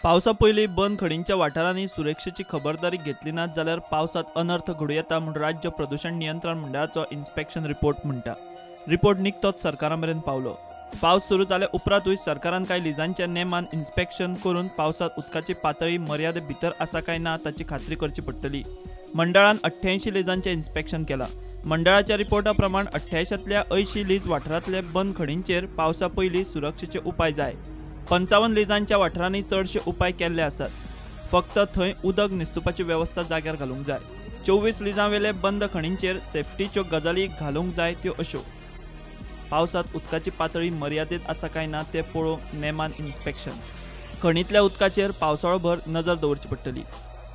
पावसा पयलीं बंद खडींच्या वाठारांनी सुरक्षेची खबरदारी घेतली नात जाल्यार पावसात अनर्थ घडूं येता म्हूण राज्य प्रदूषण नियंत्रण मंडळाचो इन्स्पेक्शन रिपोर्ट म्हणटा। रिपोर्ट निकतोच सरकारा मेरेन पावलो। पावस सुरू जाल्या उपरांतूय सरकारान कांय लिजांच्या नेमान इन्स्पेक्शन करून पावसात उदकाची पातळी मर्यादे भितर आसा काय ना ताची खात्री करची पडटली। मंडळान 88 लिजांचें इन्स्पेक्शन केलां। मंडळाच्या रिपोर्टा प्रमाण 88तल्या 80 लीज वाठारांतले बंद खडींचेर पावसा पयलीं सुरक्षेचे उपाय जाय। 55 लिजांच्या वाठारांनी चडशे उपाय केल्ले आसात। फक्त थंय उदक न्हिस्तुपाची वेवस्था जाग्यार घालूंक जाय। 24 लिजां वेले बंद खडींचेर सेफ्टीच्यो गजाली घालूंक जाय त्यो अश्यो: पावसात उदकाची पातळी मर्यादेत आसा काय ना तें पळोवंक नेमान इन्स्पेक्शन। खणींतल्या उदकाचेर पावसाळोभर नजर दवरची पडटली।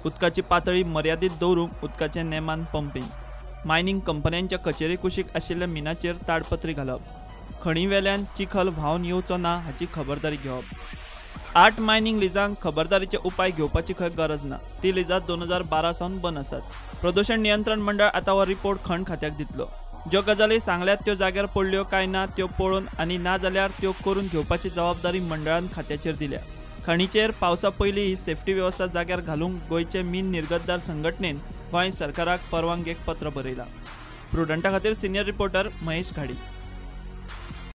उदकाची पातळी मर्यादीत दवरूंक उदकाचें नेमान पंपिंग। मायनिंग कंपन्यांच्या कचेरी कुशीक आशिल्ल्या मिनाचेर ताडपत्री घालप। खणी वेल्यान चिखल व्हांवन येवचो ना हाची खबरदारी घेवप। 8 मायनिंग लिजांक खबरदारीचे उपाय घेवपाची खंय गरज ना। ती लिजां 2012 सावन बंद आसात। प्रदूषण नियंत्रण मंडळ आतां हो रिपोर्ट खण खात्याक दितलो। ज्यो गजाली सांगल्यात त्यो जाग्यार पडल्यो काय ना त्यो पळोवन आनी ना जाल्यार त्यो करून घेवपाची जबाबदारी मंडळान खात्याचेर दिल्या। खणीचेर पावसा पयलीं ही सेफ्टी वेवस्था जाग्यार घालूंक गोंयचे मीन निर्गतदार संघटनेन गोंय सरकाराक परवानगेक पत्र बरयलां। प्रुडंटा खातीर सिनियर रिपोर्टर महेश घाडी।